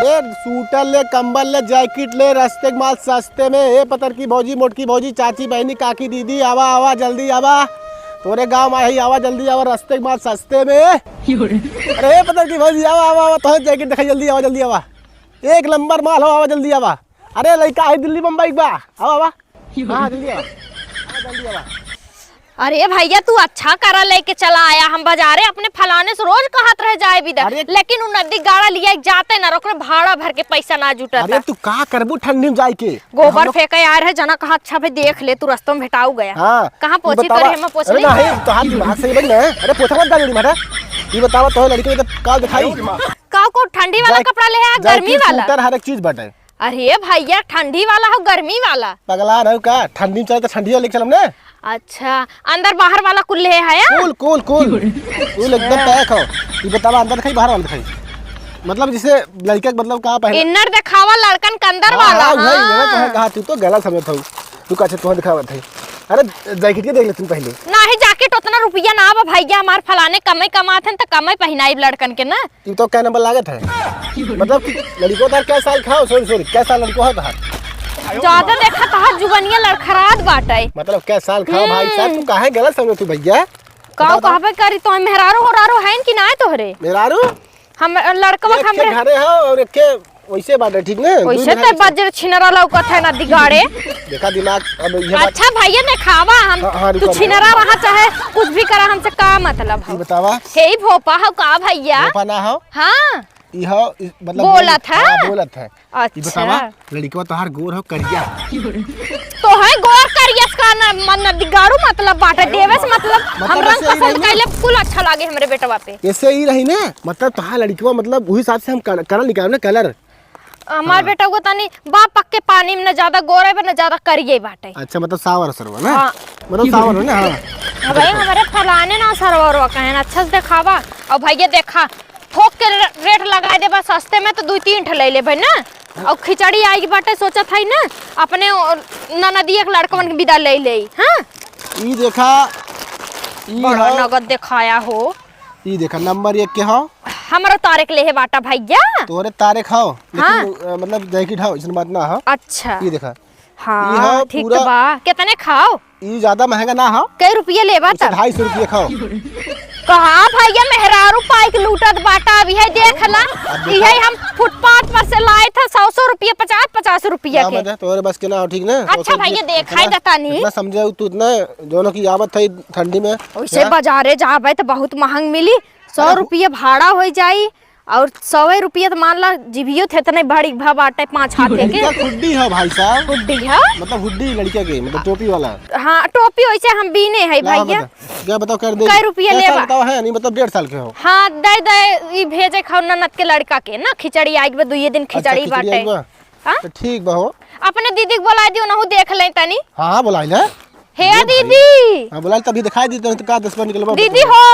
ए sweater ले, कंबल ले, जैकेट ले, रास्ते के माल सस्ते में। ए पतर की भौजी, मोटकी भौजी, चाची, बहनी, काकी, दीदी, आवा आवा जल्दी आवा, तोरे गांव में ही आवा जल्दी आवा, रास्ते के माल सस्ते में। अरे पतर की भौजी आवा आवा आवा, तो जैकेट दिखाई, जल्दी आवा जल्दी आवा, एक नंबर माल हो, आवा जल्दी आवा। अरे लड़का है दिल्ली मुंबई बा, आवा आवा, हाँ जल्दी आवा, जल्दी आवा। अरे भैया तू अच्छा करा लेके चला आया, हम बाजारे अपने फलाने से रोज कहत रह जाए बिदर, लेकिन उ नदी गाड़ा लिया जाते ना, ओकरे भाड़ा भर के पैसा ना जुटता। अरे तू का करबू ठंडी में जाए के? गोबर फेंके यार है जना, कहा अच्छा भाई देख ले, तू रास्ते में भेटाऊ गया। हाँ कहां पहुंची तोरे हम पूछ ले। नहीं तो हाथ दिमाग सही बन ना। अरे पोछा मत डाल मारा, ये बतावा तो लड़के ने काल दिखाई का को ठंडी वाला कपड़ा ले है गर्मी वाला? सूटर हर एक चीज बटे। अरे भैया ठंडी वाला हो गर्मी वाला? पगला रहू का, ठंडी में चले तो ठंडी लेके चलम ना। अच्छा अंदर बाहर वाला कुल है या? कूल कूल कूल कूल एकदम पैक हो। ये बतावा अंदर दिखाई बाहर वाला दिखाई, मतलब जिसे लड़के मतलब कहां पहले इनर दिखावा लड़कन के अंदर वाला। हां भाई मैंने कहा तू तो गलत समझत हो, तू काचे तो दिखावत है। अरे जैकेट के देख ले तुम पहले। नहीं जैकेट उतना रुपया ना बा भैया, हमार फलाने कमाई कमात हैं तो कमाई पहनाई लड़कन के ना। ये तो क्या नंबर लागत है, मतलब लड़को तार क्या साल खाओ, सॉरी सॉरी क्या साल लड़को है तार? ज्यादा देखा था जुबनिया लड़खड़ात बाटे, मतलब क्या साल खाओ भाई साहब, तू काहे गलत समझ तू भैया? काऊ कहबे करी तो मेहरारू होरारू हैं कि ना तोहरे? मेहरारू हम लड़कवा हमरे घरे हो और एक के वैसे बात है, ठीक ना? वैसे तो बजर छिनरा लौकत है ना दिगाड़े। देखा दिमाग अब ये अच्छा भैया ने खावा हम तू छिनरा रहा चाहे कुछ भी करा, हमसे का मतलब है बतावा? हे भोपा हो का भैया? भोपा ना हो, हां ई हो मतलब बोला था। बोला था। अच्छा बतावा लड़कवा तोहार गोर हो करिया तो है गोर करियस का ना मन दिगाड़ू मतलब बाटे देवे से मतलब हम रंग पसंद कैले फूल अच्छा लागे हमरे बेटवा पे। ऐसे ही रही ना, मतलब तोहार लड़कवा मतलब वही हिसाब से हम कलर निकाल ना, कलर हमार बेटा को तनी बा पक्के पानी में न ज्यादा गोरे पे न ज्यादा करिए बाटे। अच्छा मतलब सावर सरवा ना? हाँ। मतलब सावर है ना? हां भाई हमारे फलाने ना सरवा कहन अच्छा से दिखावा। और भैया देखा थोक के रेट लगा दे बस सस्ते में, तो 2-3 ठे ले ले भाई ना। और खिचड़ी आई बाटे सोचा था ना अपने ननदी एक लड़कवन के विदा ले ले। हां ई देखा, ई बड़ा नगद दिखाया हो, ई देखा नंबर 1 के हो, हमारा तारीख ले है बाटा भैया। तोरे तारीख हो हाँ? लेकिन मतलब जैकेट हो इसमें बात ना हो। अच्छा ये देखा, हाँ ठीक पूरा... बा। कितने खाओ? ये ज्यादा महंगा ना हो, कई रुपये लेबा तब? 250 रुपये खाओ। कहा भैया मेहरारू पाइक लूटत बाटा अभी है देखला, यही हम फुटपाथ पर से लाए थे 100 रुपये 50 रुपया के। तोरे बस के ना हो, ठीक ना? अच्छा भैया देखा देता नहीं इतना समझे तू, इतना दोनों की आवत है ठंडी में। वैसे बाजारे जाबे तो बहुत महंग मिली, 100 रुपये भाड़ा हो जाई और 100 रुपये तो मान ला जीवियो थे इतने बड़ी भा बाटे 5 हाथ के। हुड्डी है भाई साहब, हुड्डी है मतलब हुड्डी लड़के के मतलब टोपी वाला। हाँ टोपी वैसे हम बीने है भैया। क्या बताओ कर दे, कई रुपये लेबा? बताओ है नहीं मतलब 1.5 साल के हो। हाँ दे दे ई भेजे खाओ ननद के लड़का के ना, खिचड़ी आई बा 2 दिन खिचड़ी बाटे। हां तो ठीक बा हो, अपने दीदी को बुला दियो ना, हो देख ले तनी। हां बुला ले। हे दीदी, हां बुला तभी दिखाई देते तो का 10 बार निकलबा। दीदी हो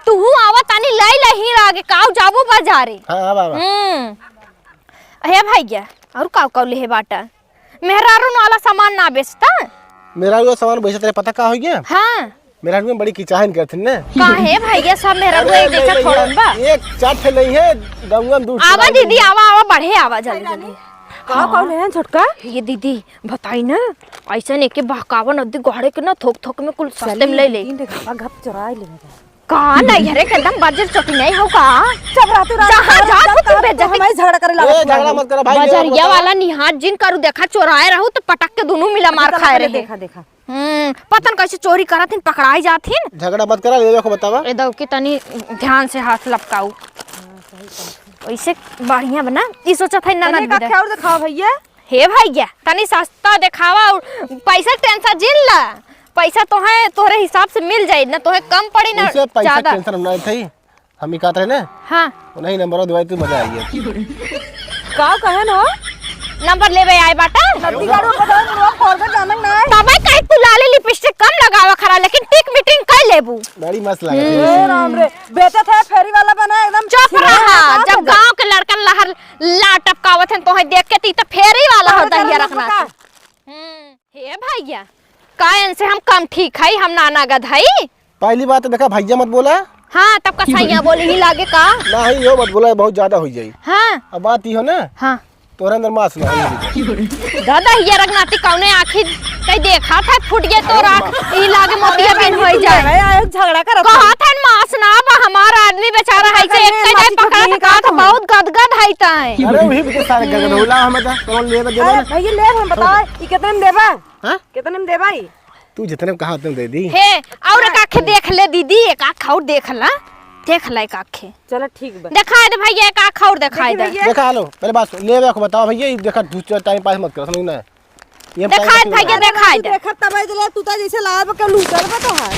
तू आवा तनी लाई लही आगे काऊ जाबो बाजारे। हां बाबा हे भैया और काऊ काऊ ले बाटा मेहरारू वाला सामान ना बेचता? मेरा वो सामान बेचत रहे, पता का हो गया? हां मेरा में बड़ी किचाहन करथिन ना। काहे भैया सब मेहरारू एक जैसा छोड़न बा? एक चाट नहीं है गंगा दूध। आवा दीदी आवा आवा बढ़े आवा जल्दी जल्दी। का कौन है छोटका? ये दीदी बताई ना ऐसा नहीं के बहकावा नदी गहरे के ना थोक थोक में कुल सस्ते में ले ले। घप चुरा ले का नहीं हरे के एकदम बजर चौकी नहीं हो का? सब रातों रात जहां जा कुछ बेइज्जती हमें झगड़ा करे ए झगड़ा मत कर भाई। बजरिया वाला निहार जिन करू देखा चोराए रहू तो पटक के दोनों मिला मार खाए रहे। देखा देखा पतन कैसे चोरी करथिन पकड़ाई जाथिन। झगड़ा मत करा, ले देखो बतावा। ए दो की तनी ध्यान से हाथ लपकाऊ वैसे बढ़िया बना। ई सोचा था ननद का क्या और दिखाओ भैया? हे भैया तनी सस्ता दिखावा और पैसा टेंशन जिन ला, पैसा तो है तोरे हिसाब से मिल जाए ना, तो है कम पड़ी ना ज्यादा। टेंशन ना थई हम ही कहत रहे ना। हां नहीं नंबर दवाई तू मजा आई है। का कहन हो नंबर लेवे आए बाटा नदी गाड़ो बदल रो फॉरवर्ड जानक ना है तबे कहीं तू लाली लिपस्टिक कम लगावा खरा, लेकिन टिक मीटिंग कर लेबू बड़ी मस्त लगे। ए राम रे बेटा था फेरी वाला बना एकदम चुप रहा। जब गांव के लड़कन लहर ला टपकावत हैं तो है देख के ती तो फेरी वाला हो दहिया रखना। हे भैया कायन से हम कम ठीक है, हम नाना गधाई। पहली बात देखा भैया मत बोला। हाँ तब कसैया बोली ही लागे का। नहीं यो मत बोला, बहुत ज्यादा हो जाई। हाँ अब बात हो ना, हाँ तोरा अंदर मांस ना दादा ये रगनाती कौने आखिर कहीं देखा था फुट गए तो राख ई लागे मोतिया बिन हो जाए। आयो झगड़ा कर कहा था मास ना बा हमारा आदमी बेचारा है से एक कई पकड़ा था कहा था बहुत गदगद है ताए। अरे वही भी सारे गगन होला हम त कौन ले दे अरे भैया ले हम बताओ ई कितने में देबा? हां कितने में देबा ई? तू जितने में कहा उतने दे दी। हे और एक आंखें देख ले दीदी, एक आंख और देख ला, देख ला एक आंखें चलो ठीक बा। दिखाई दे भैया एक आंख और दिखाई दे। देखा लो पहले बात ले वे को बताओ भैया, ये देखा दूसरा टाइम पास मत करो, समझ ना ये दिखाई दे भैया दिखाई दे। देखत तब जला तू ता जैसे लाल के लूटर बा तो है।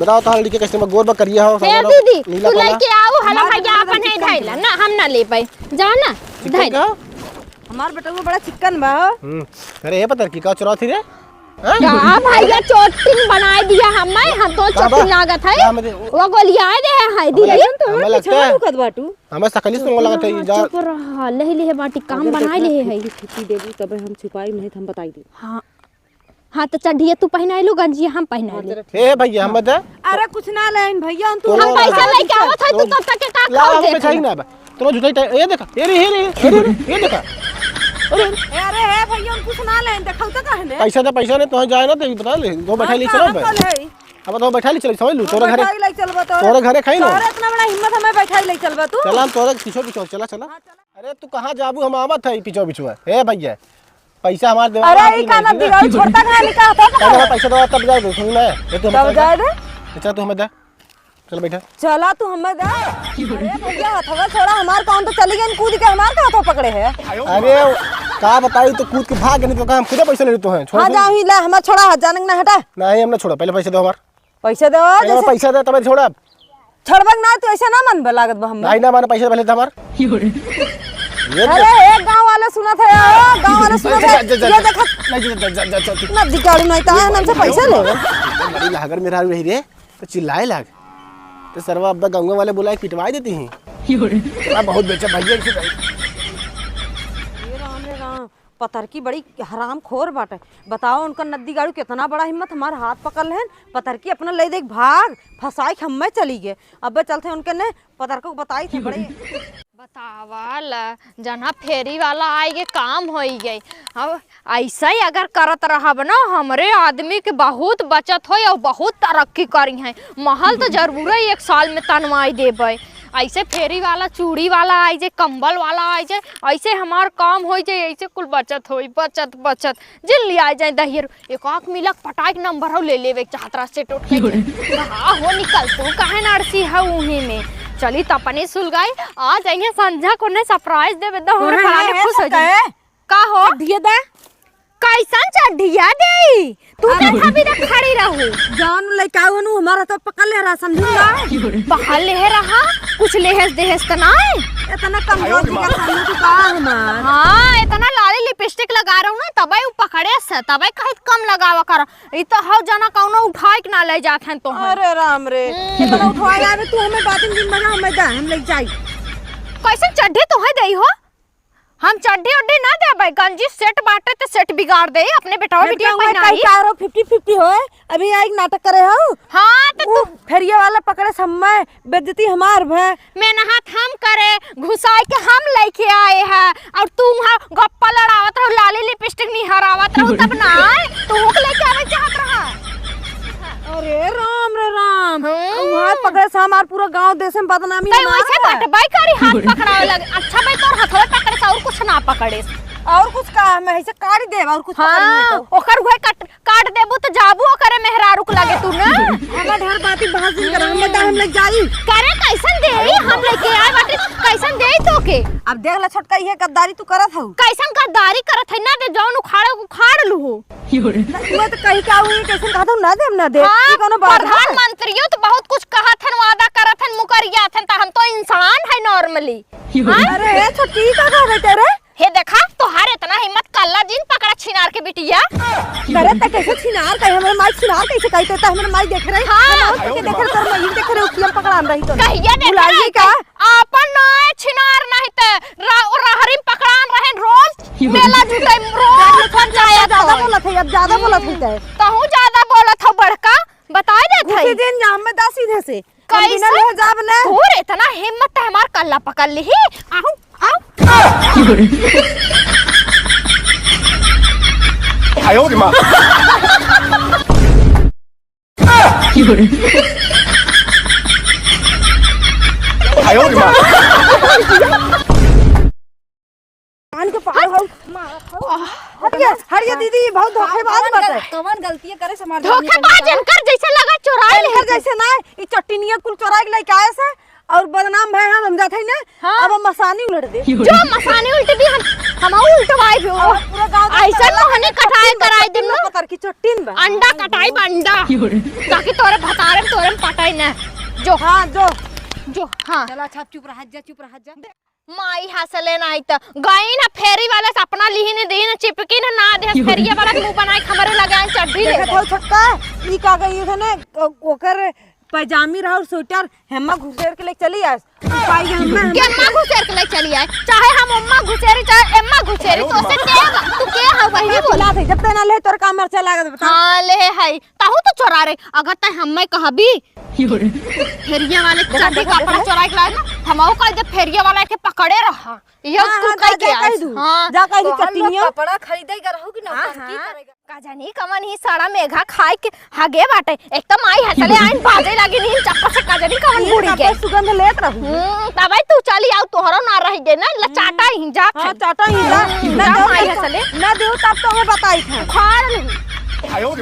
बताओ तो लड़की कैसे में गोर बा करिया हो हे दीदी तू लेके आओ हला भैया अपन है धैला ना, हम ना ले पाई जा ना धैला। हमार बेटा वो बड़ा चिकन बा। अरे ये पता की का चुरा थी रे? हां भैया चोटिन बनाए दिया हम तो चोटिन लागत है वो गोलियां दे है दीदी। हमें लगता है कद बाटू हमें सकली सुन लगत है जा चुप रहा ले ले बाटी काम बनाए ले है खिची देबू तब हम छुपाई नहीं हम बताई दे। हां हाँ तो चढ़िए तू पहना लो गंजी हम पहना ले। हे भैया हम बता अरे कुछ ना लेन भैया हम हम पैसा लेके आवत है तू तब तक के का खाओ दे चाहिए ना तो झूठा ये देखा ये देखा अरे है भैया हम कुछ ना लेन देखौ त कहने पैसा नहीं तो जाए ना तो बता ले वो बैठा ली चलो अब तो बैठा ली चलो समझ लू तोरे घरे ले चलबा तो तोरे घरे खाई ना अरे इतना बड़ा हिम्मत हमें बैठा ले चलबा तू। चला तोरे पीछे चला चला। अरे तू कहां जाबू हम आवत है पीछे हे भैया पैसा हमार दे। अरे ई काना दिगाई छोटा कहानी का था अरे पैसा दो तब जाए सुन ले ये तो तब जाए दे। अच्छा तू हमें दे चल बैठा चला तू हमें दे। अरे भैया हथवा छोड़ा हमार कौन तो चली गई कूद के हमार का हाथों पकड़े है। अरे का बताई तो कूद के भाग नहीं तो हम खुद पैसा ले लेते हैं छोड़। हां जाओ ही ले हमार छोड़ा हजानक ना हटा। नहीं हमने छोड़ा पहले पैसा दो हमार पैसा दो जैसे पैसा दे तब छोड़ा छोड़बक ना तो ऐसा ना मन बा लागत बा हम नहीं ना माने पैसा पहले दे हमार। अरे एक गांव वाला सुना था यार गांव वाला सुना था ये देखा ना दिगाड़ी नहीं था हमसे पैसा ले बड़ी लागर मेरा रही रे तो चिल्लाए लाग तो सरवा अब गंगा वाले बुलाए पिटवाई देती हैं बहुत बेचा भैया से रे राम पतर की बड़ी हराम खोर बाटे। बताओ उनका नदी गाड़ू कितना बड़ा हिम्मत हमारे हाथ पकड़ लेन पतर की अपना ले देख भाग फसाई हम में चली गए। अब चलते उनके ने पतर को बताई थी बड़े बतावाल जना फेरी वाला आई के काम हो गई। अब ऐसा ही अगर करत रहब ना हमरे आदमी के बहुत बचत हो और बहुत तरक्की करी है। महल तो जरूर ही एक साल में तनवाई देबे। ऐसे फेरी वाला चूड़ी वाला आई जाए कंबल वाला आई जाए ऐसे हमार काम हो जाए ऐसे कुल बचत होई बचत बचत जिन ले आ जाए दहियर एक आंख मिलक पटाक नंबर हो ले लेवे चाहत रास्ते टूट के हो निकल तू काहे नरसी है उही में चली तपने सुलगाई आ जाइए संध्या को ने सरप्राइज देबे तो हमरे फलाने खुश हो जाए। का हो दिए दे कैसन चढ़िया दे तू देखा भी तक खड़ी रहू जान लइकावनु हमारा तो पकड़ ले रहा समझूंगा पकड़ ले रहा कुछ लेहस देहस त नहीं इतना कमजोर दिखा सामने तू का हमार। हां इतना लाली लिपस्टिक लगा रहू ना तबे उ पकड़े से तबे कहीं कम लगावा कर ई तो हौ जना कौनो उठाई के ना ले जात हैं तो अरे राम रे कितना उठवा आवे तू हमें बातिन दिन बना हमें दा हम ले जाई कैसन चढ़े तो है देई हो हम चड्ढी उड्ढी ना दे भाई गंजी सेट बाटे तो सेट बिगाड़ दे अपने बेटा बिटिया पहनाई कारो 50-50 होए अभी एक नाटक करे हो। हां तो तू फेरिया वाला पकड़े समय बेइज्जती हमार भे मैं नहात हम करे घुसाई के हम लेके आए हैं और तू वहां गप्पा लड़ावत रहो लाली लिपस्टिक नहीं हरावत रहो तब ना तू हुक लेके आवे चाहत रहा। अरे राम रे राम हाथ पकड़े से हमार पूरा गांव देश में बदनामी है वैसे बट बाई करी हाथ पकड़ावे लगे अच्छा भाई तोर हाथवे पकड़े से और कुछ ना पकड़े और कुछ का मैं ऐसे काट दे और कुछ हां ओकर हुए काट देबू तो जाबू करे मेहरारू को लगे तू ना हमरा ढेर बाती बहस दिन कर हम दा हम लग जाई करे कैसन देई हम लेके आए बाटे कैसन देई तो के अब देख ले छोटका ये गद्दारी तू करत हऊ कैसन गद्दारी करत है ना दे जौन उखाड़ लू हो मैं तो कहीं का हुई कैसे कहत हूं ना दे हम ना दे हाँ, कोनो बात प्रधानमंत्रियों तो बहुत कुछ कहत हन वादा करत हन मुकरिया थन त हम तो इंसान है नॉर्मली। अरे ए छोटी का कह रहे तेरे हे देखा तोहार इतना हिम्मत कल्ला जिन पकड़ा छिनार के बिटिया करे त कैसे छिनार कहे हमरे माई छिनार कैसे कहते त हमरे माई देख रहे हाँ। के देख रहे तोर माई देख रहे उकियम पकड़ान रही तो कहिया देख रही का आपन नाय छिनार नहीं त रहरिम पकड़ान रहन रोज मेला जुटे रोज पंचायत ज्यादा बोलत है अब ज्यादा बोलत है तहू ज्यादा बोलत हो बड़का बताई देत है दिन जाम में दा सीधे से बिना ले जाब ले तोर इतना हिम्मत है हमार कल्ला पकड़ ली आओ आओ 哎呦我的妈！ 哎呦我的妈！ कान के पार हो हट गया दीदी बहुत धोखेबाज बाटे कवन गलती करे समार धोखेबाज इनकर जैसे लगा चुराए ले जैसे ना ई चट्टीनिया कुल चोरा के लेके आए से और बदनाम भाई हम जाते ना अब हम मसानी उलट दे जो मसानी उल्टी दी हम उल्टवाए भी हो पूरा गांव ऐसा मोहने कटाए कराए दिन में पतर की चट्टीन बा अंडा कटाई अंडा ताकि तोरे भतारे तोरे पटाई ना जो हां जो हां चला अच्छा चुप रह जा माई हसले नहीं त गई ना फेरी वाला से अपना लिहिने दे ना चिपकी ना दे फेरिया वाला मुंह बनाए खमरे लगाए चड्डी ले देखो छक्का ई का गई है ना ओकर पैजामी रहा और स्वेटर हेम्मा घुसेर के लेके चली आए पाई हेम्मा के अम्मा घुसेर के ले चली आए चाहे हम अम्मा घुसेरी चाहे एम्मा घुसेरी तो से तू के है वही बोला थे जब तक ना ले तोर काम चला लगा बता हां ले है ताहू तो चोरा रे अगर त हम कहबी फेरिया वाले चड्डी कपड़ा चोरा के लाए ना हमहू कह दे फेरिया वाला के पकड़े रहा ये तू कह के हां जा कह दी चट्टीनिया कपड़ा खरीदे का रहू कि ना की करेगा का जानी कमन ही साड़ा मेघा खाए के हगे बाटे एक तो माई हसले आइन बाजे लगी नी चप्पा से का जानी कमन बुड़ी के सुगंध लेत रहू तबे तू चली आउ तोहरो ना रही दे ना लचाटा ही जा हां चाटा ही ना माई हसले ना देऊ तब तो हमें बताई था खाड़ 哎呦我的